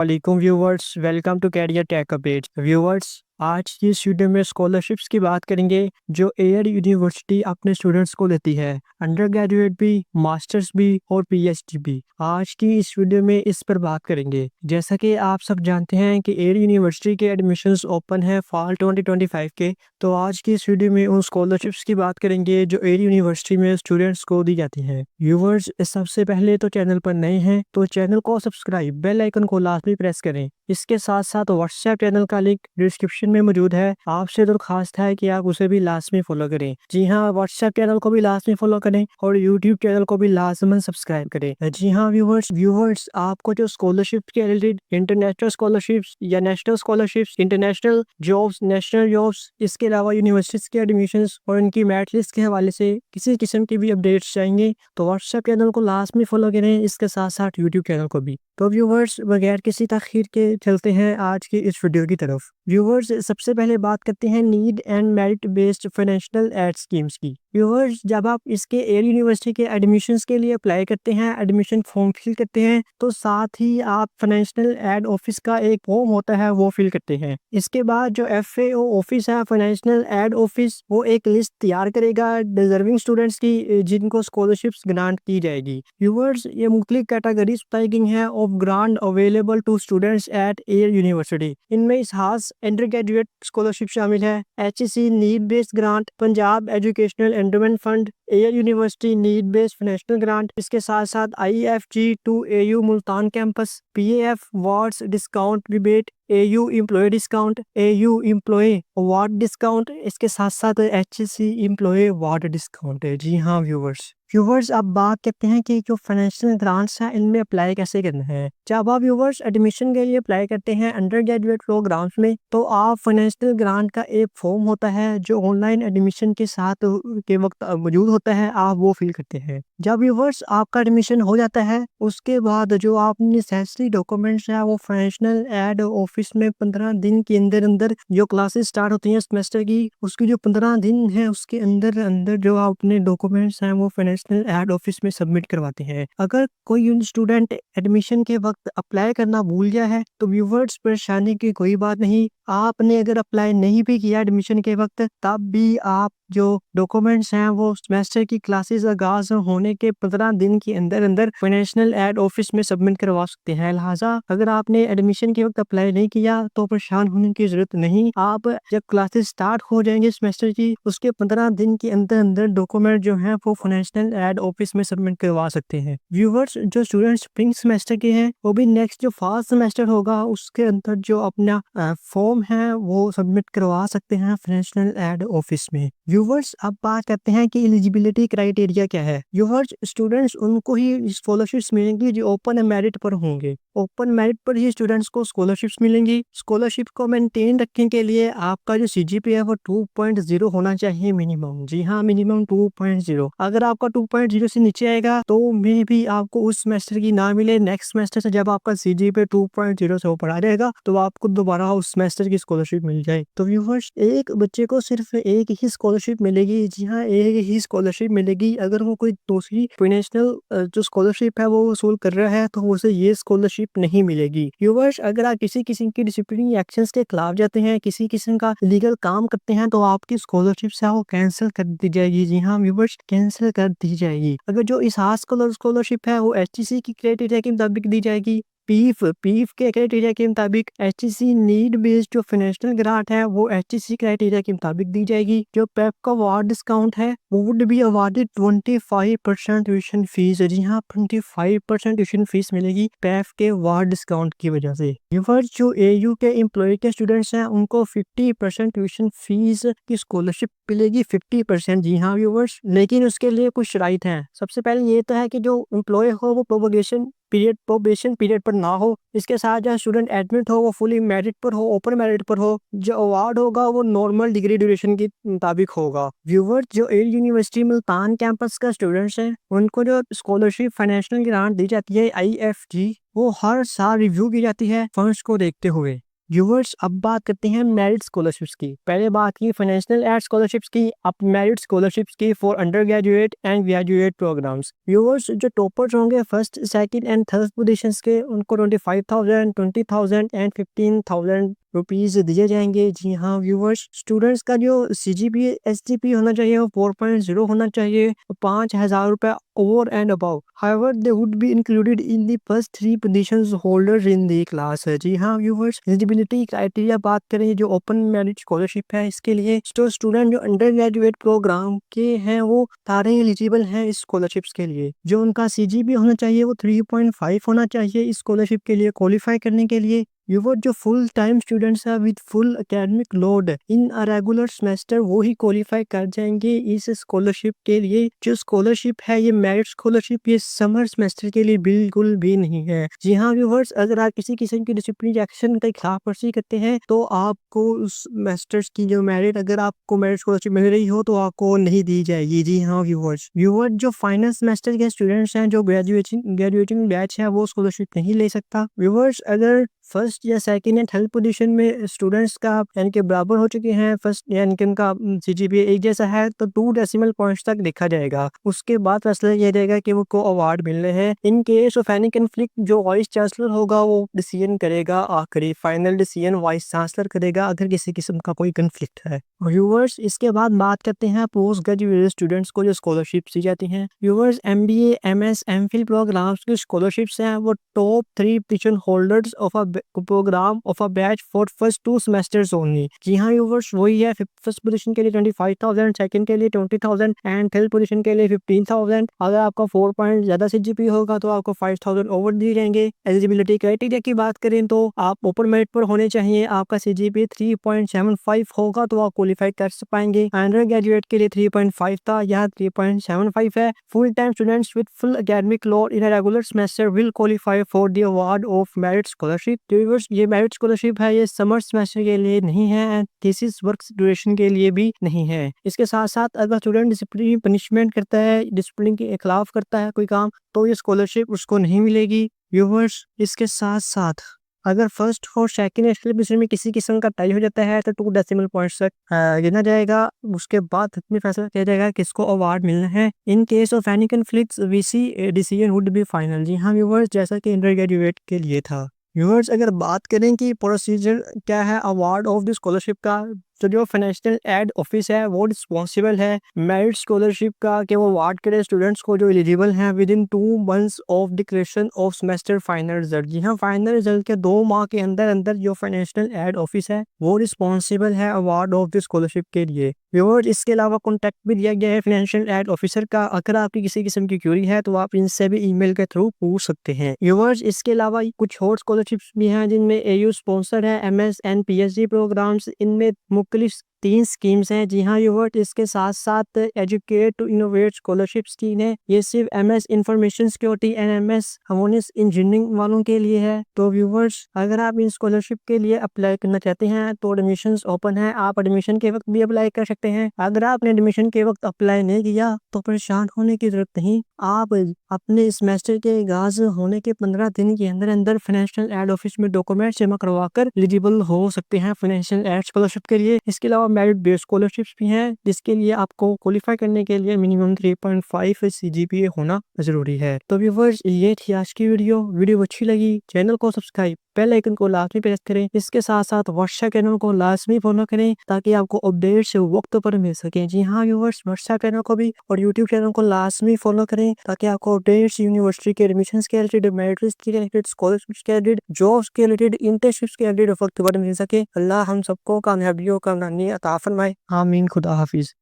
वालेकुम viewers, welcome to career tech update. Viewers, आज की इस वीडियो में स्कॉलरशिप्स की बात करेंगे जो एयर यूनिवर्सिटी अपने स्टूडेंट्स को देती है, अंडर ग्रेजुएट भी, मास्टर्स भी और पीएचडी भी। आज की इस वीडियो में इस पर बात करेंगे। जैसा कि आप सब जानते हैं कि एयर यूनिवर्सिटी के एडमिशन्स ओपन है फॉल 2025 के, तो आज की इस वीडियो में उन स्कॉलरशिप्स की बात करेंगे जो एयर यूनिवर्सिटी में स्टूडेंट्स को दी जाती है। व्यूवर्स, सबसे पहले तो चैनल पर नए हैं तो चैनल को सब्सक्राइब, बेल आइकन को लाजमी प्रेस करें। इसके साथ साथ व्हाट्सएप चैनल का लिंक डिस्क्रिप्शन में मौजूद है, आपसे दरख्वास्त है कि आप उसे भी लाजमी फॉलो करें। जी हाँ, व्हाट्सएप चैनल को भी लाजमी फॉलो करें और यूट्यूब चैनल को भी लाजमन सब्सक्राइब करें। जी हाँ व्यूवर्स, आपको जो स्कॉलरशिप के रिलेटेड इंटरनेशनल स्कॉलरशिप्स या national scholarships, international jobs, national jobs, इसके अलावा यूनिवर्सिटीज के एडमिशंस और इनकी मेरिट लिस्ट के हवाले से किसी किस्म की भी अपडेट्स चाहिए तो व्हाट्सएप चैनल को लाजमी फॉलो करें, इसके साथ साथ यूट्यूब चैनल को भी। तो व्यूवर्स, बगैर किसी ताखीर के चलते हैं आज की इस वीडियो की तरफ। व्यूवर्स, सबसे पहले बात करते हैं need and merit based financial aid schemes की। व्यूवर्स, जब आप इसके एयर यूनिवर्सिटी के एडमिशन्स के लिए अप्लाई करते हैं, एडमिशन फॉर्म फिल करते हैं, तो साथ ही आप फाइनेंशियल एड ऑफिस का एक फॉर्म होता है वो फिल करते हैं। इसके बाद जो FAO ऑफिस है, फाइनेंशियल एड ऑफिस, वो एक लिस्ट तैयार करेगा डिजर्विंग स्टूडेंट्स की जिनको स्कॉलरशिप्स ग्रांट की जाएगी। व्यूवर्स, ये मुख्तलिफ कैटेगरीज बताई गई हैं of grant available to students at Air University. इनमें इसहास अंडर ग्रेजुएट स्कॉलरशिप शामिल है, HEC need based grant, Punjab educational endowment fund, Air University need based financial grant. इसके साथ साथ IFG to AU Multan campus, PAF wards discount rebate, AU employ discount, AU employ award discount. इसके साथ साथ HEC employ award discount है। जी हाँ viewers, अब बात करते हैं कि जो फाइनेंशियल ग्रांट्स हैं इनमें अप्लाई कैसे करना है। जब आप व्यूवर्स एडमिशन के लिए अप्लाई करते हैं अंडर ग्रेजुएट प्रोग्राम्स में, तो आप फाइनेंशियल ग्रांट का एक फॉर्म होता है जो ऑनलाइन एडमिशन के साथ के वक्त मौजूद होता है, आप वो फिल करते हैं। जब व्यूवर्स आपका एडमिशन हो जाता है, उसके बाद जो आपने नेसेसरी डॉक्यूमेंट्स है वो फाइनेंशियल एड ऑफिस में 15 दिन के अंदर अंदर, जो क्लासेस स्टार्ट होती हैं सेमेस्टर की, उसकी जो 15 दिन है उसके अंदर अंदर जो आप अपने डॉक्यूमेंट्स हैं वो फाइनेंशियल एड ऑफिस में सबमिट करवाते हैं। अगर कोई स्टूडेंट एडमिशन के वक्त अप्लाई करना भूल गया है तो व्यूवर्स, परेशानी की कोई बात नहीं। आपने अगर अप्लाई नहीं भी किया एडमिशन के वक्त, तब भी आप जो डॉक्यूमेंट्स हैं वो सेमेस्टर की क्लासेस आगाज होने के 15 दिन के अंदर अंदर फाइनेंशियल एड ऑफिस में सबमिट करवा सकते हैं। लिहाजा अगर आपने एडमिशन के वक्त अप्लाई नहीं किया तो परेशान होने की जरूरत नहीं। आप जब क्लासेस स्टार्ट हो जाएंगे सेमेस्टर की, उसके 15 दिन के अंदर अंदर डॉक्यूमेंट जो है वो फाइनेंशियल एड ऑफिस में सबमिट करवा सकते हैं। व्यूवर्स, जो स्टूडेंट स्प्रिंग सेमेस्टर के हैं वो भी नेक्स्ट जो फॉल सेमेस्टर होगा उसके अंदर जो अपना फॉर्म है वो सबमिट करवा सकते हैं फाइनेंशियल एड ऑफिस में। व्यूवर्स, अब बात करते हैं कि एलिजिबिलिटी क्राइटेरिया क्या है। व्यूवर्स, स्टूडेंट्स उनको ही स्कॉलरशिप्स मिलेंगी जो ओपन मेरिट पर होंगे। ओपन मेरिट पर ही स्टूडेंट्स को स्कॉलरशिप्स मिलेंगी। स्कॉलरशिप को मेंटेन रखने के लिए आपका जो CGPA है वो 2.0 होना चाहिए मिनिमम। जी हाँ, मिनिमम 2.0। अगर आपका 2.0 से नीचे आएगा तो मे भी आपको उस सेमेस्टर की ना मिले। नेक्स्ट सेमेस्टर से जब आपका CGPA 2.0 से ऊपर आ जाएगा तो आपको दोबारा उस सेमेस्टर की स्कॉलरशिप मिल जाए। तो व्यूवर्स, एक बच्चे को सिर्फ एक ही स्कॉलरशिप मिलेगी। जी हाँ, एक ही स्कॉलरशिप मिलेगी। अगर वो कोई दूसरी फाइनेंशियल जो स्कॉलरशिप है वो वसूल कर रहा है तो उसे ये स्कॉलरशिप नहीं मिलेगी। व्यूवर्स, अगर आप किसी किस्म की डिसिप्लिनरी एक्शंस के खिलाफ जाते हैं, किसी किस्म का लीगल काम करते हैं, तो आपकी स्कॉलरशिप है वो कैंसिल कर दी जाएगी। जी हाँ व्यूवर्स, कैंसिल कर दी जाएगी। अगर जो इसहास स्कॉलरशिप है वो HEC की क्राइटेरिया के मुताबिक दी जाएगी। पीफ के क्राइटेरिया के मुताबिक। HEC नीड बेस्ड जो फाइनेंशियल ग्रांट है वो HEC क्राइटेरिया के मुताबिक दी जाएगी। जो पेप का अवार्ड डिस्काउंट है वो would be awarded 25% tuition fees. जी हाँ, 25% ट्यूशन फीस मिलेगी पेप के अवार्ड डिस्काउंट की वजह से। व्यूअर्स, जो AU के एम्प्लॉय के स्टूडेंट्स हैं उनको 50% ट्यूशन फीस की स्कॉलरशिप मिलेगी। 50%। जी हाँ व्यूअर्स, लेकिन उसके लिए कुछ शराइत हैं। सबसे पहले ये तो है कि जो एम्प्लॉय हो वो प्रोबेशन पीरियड पर ना हो। इसके साथ जो स्टूडेंट एडमिट हो वो फुली मेरिट पर हो, ओपन मेरिट पर हो। जो अवार्ड होगा वो नॉर्मल डिग्री ड्यूरेशन के मुताबिक होगा। व्यूवर्स, जो एयर यूनिवर्सिटी मुल्तान कैंपस का स्टूडेंट्स हैं उनको जो स्कॉलरशिप फाइनेंशियल ग्रांट दी जाती है IFG, वो हर साल रिव्यू की जाती है फंड्स को देखते हुए। व्यूअर्स अब बात करते हैं मेरिट स्कॉलरशिप्स की। पहले बात की फाइनेंशियल एड स्कॉलरशिप्स की, अब मेरिट स्कॉलरशिप्स की for under graduate and graduate programmes. Viewers जो टॉपर्स होंगे first second and third positions के, उनको 25,000, 20,000 एंड 15,000 रुपीज दिए जाएंगे। जी हाँ व्यूअर्स, स्टूडेंट्स का जो CGPA SGPA होना चाहिए वो 4.0 होना चाहिए, 5,000 रुपये over and above. However, they would be included in the first three positions holders in the class. जी हाँ व्यूअर्स, एलिजिबिलिटी क्राइटेरिया बात करें जो ओपन मेरिट स्कॉलरशिप है इसके लिए, तो स्टूडेंट जो अंडर ग्रेजुएट प्रोग्राम के हैं वो सारे एलिजिबल हैं इस स्कॉलरशिप्स के लिए। जो उनका CGPA होना चाहिए वो 3.5 होना चाहिए इस स्कॉलरशिप के लिए क्वालिफाई करने के लिए। व्यूअर जो फुल टाइम स्टूडेंट्स है with full academic load in a regular semester वो ही क्वालिफाई कर जाएंगे इस स्कॉलरशिप के लिए। जो स्कॉलरशिप है ये मेरिट स्कॉलरशिप ये समर सेमेस्टर के लिए बिल्कुल भी नहीं है। जी हाँ व्यूअर्स, अगर आप किसी किस्म की डिसिप्लिन एक्शन का खिलाफ वर्जी करते हैं तो आपको उस सेमेस्टर्स की जो मेरिट, अगर आपको मेरिट स्कॉलरशिप मिल रही हो तो आपको नहीं दी जाएगी। जी हाँ व्यूअर्स जो फाइनल सेमेस्टर के स्टूडेंट्स हैं, जो ग्रेजुएटिंग बैच है वो स्कॉलरशिप नहीं ले सकता। व्यूअर्स अगर फर्स्ट या सेकंड या थर्ड पोजीशन में स्टूडेंट्स का यानी कि बराबर हो चुके हैं, फर्स्ट यानी कि उनका CGPA एक जैसा है तो 2 डेसिमल पॉइंट्स तक देखा जाएगा। उसके बाद फैसला किया जाएगा कि वो को अवार्ड मिलने हैं। इन केस ऑफ एनी कन्फ्लिक्ट जो वाइस चांसलर होगा वो डिसीजन करेगा, आखिरी फाइनल डिसीजन वाइस चांसलर करेगा अगर किसी किस्म का कोई कन्फ्लिक्ट है। व्यूअर्स इसके बाद बात करते हैं पोस्ट ग्रेजुएट स्टूडेंट्स को जो स्कॉलरशिप दी जाती हैं। Viewers MBA MS MPhil programmes की स्कॉलरशिप्स हैं वो top 3 position holders of a programme of a batch for first 2 semesters only. जी हाँ व्यूअर्स वही है, फर्स्ट पोजीशन के लिए 25,000, सेकंड के लिए 20,000 एंड थर्ड पोजीशन के लिए 15,000। अगर आपका 4 पॉइंट ज्यादा CGPA होगा तो आपको 5,000 ओवर दिए जाएंगे। एलिजिबिलिटी क्राइटेरिया की बात करें तो आप ओपन मेरिट पर होने चाहिए, आपका CGPA 3.75 होगा तो आप क्वालिफाई कर पाएंगे। अंडर ग्रेजुएट के लिए 3.5 था, यहाँ 3.75 है। Full time students with full academic load in regular semester will qualify for the award of merit scholarship. ये मेरिट स्कॉलरशिप है ये समर सेमेस्टर के लिए नहीं है एंड थीसिस वर्क ड्यूरेशन के लिए भी नहीं है। इसके साथ साथ अगर स्टूडेंट डिसिप्लिन पनिशमेंट करता है, डिसिप्लिन के खिलाफ करता है कोई काम, तो ये स्कॉलरशिप उसको नहीं मिलेगी। व्यूअर्स इसके साथ साथ अगर फर्स्ट और सेकंड या थर्ड पोजीशन में किसी किस्म का टाई हो जाता है तो 2 डेसिमल पॉइंट्स तक गिना जाएगा। उसके बाद में फैसला किया जाएगा किसको अवार्ड मिलना है। In case of any conflicts VC decision would be final. जी हाँ व्यूअर्स, जैसा कि अंडर ग्रेजुएट के लिए था। व्यूअर्स अगर बात करें कि प्रोसीजर क्या है अवार्ड ऑफ द स्कॉलरशिप का, तो जो फाइनेंशियल एड ऑफिस है वो रिस्पॉन्सिबल है मेरिट स्कॉलरशिप का कि वो अवार्ड करे स्टूडेंट्स को जो एलिजिबल हैं within 2 months of declaration of semester final result. जी हाँ, फाइनल रिजल्ट के 2 माह के अंदर अंदर जो फाइनेंशियल एड ऑफिस है वो रिस्पॉन्सिबल है अवार्ड ऑफ द स्कॉलरशिप के लिए। व्यूअर्स इसके अलावा कॉन्टैक्ट भी दिया गया है फाइनेंशियल एड ऑफिसर का। अगर आपकी किसी किस्म की क्यूरी है तो आप इनसे भी ईमेल के थ्रू पूछ सकते हैं। व्यूअर्स इसके अलावा कुछ और स्कॉलरशिप्स भी हैं जिनमें AU स्पॉन्सर है MS and PhD प्रोग्राम्स। इनमें मुख्तलिफ 3 स्कीम्स हैं। जी हाँ व्यूअर्स, इसके साथ साथ educate to innovate scholarship scheme है, ये सिर्फ MS information security and MS harmonious engineering वालों के लिए है। तो व्यूअर्स अगर आप इन स्कॉलरशिप के लिए अप्लाई करना चाहते हैं तो एडमिशंस ओपन है, आप एडमिशन के वक्त भी अप्लाई कर सकते हैं। अगर आपने एडमिशन के वक्त अप्लाई नहीं किया तो परेशान होने की जरूरत नहीं, आप अपने सेमेस्टर के आगाज होने के 15 दिन के अंदर अंदर फाइनेंशियल एड ऑफिस में डॉक्यूमेंट जमा करवा कर एलिजिबल हो सकते हैं फाइनेंशियल एड स्कॉलरशिप के लिए। इसके अलावा मेरिट बेस्ड स्कॉलरशिप्स भी हैं जिसके लिए आपको क्वालिफाई करने के लिए मिनिमम 3.5 CGPA होना जरूरी है। तो व्यूअर्स ये थी आज की वीडियो अच्छी लगी चैनल को सब्सक्राइब, बेल आइकन को लाजमी प्रेस करें। इसके साथ साथ व्हाट्सएप चैनल को लाजमी फॉलो करें ताकि आपको अपडेट से वक्त पर मिल सके। जी हाँ व्यूअर्स, व्हाट्सएप चैनल को भी और यूट्यूब चैनल को लाजमी फॉलो करें ताकि आपको अपडेट्स यूनिवर्सिटी के एडमिशन के रिलेटेड, मेरिट लिस्ट के रिलेटेड, स्कॉलरशिप के रिलेटेड, जॉब्स के रिलेटेड, इंटर्नशिप्स के रिलेटेड वक्त पर मिल सके। अल्लाह हम सबको कामयाबियों का अता फरमाए। आमीन। खुदा हाफिज।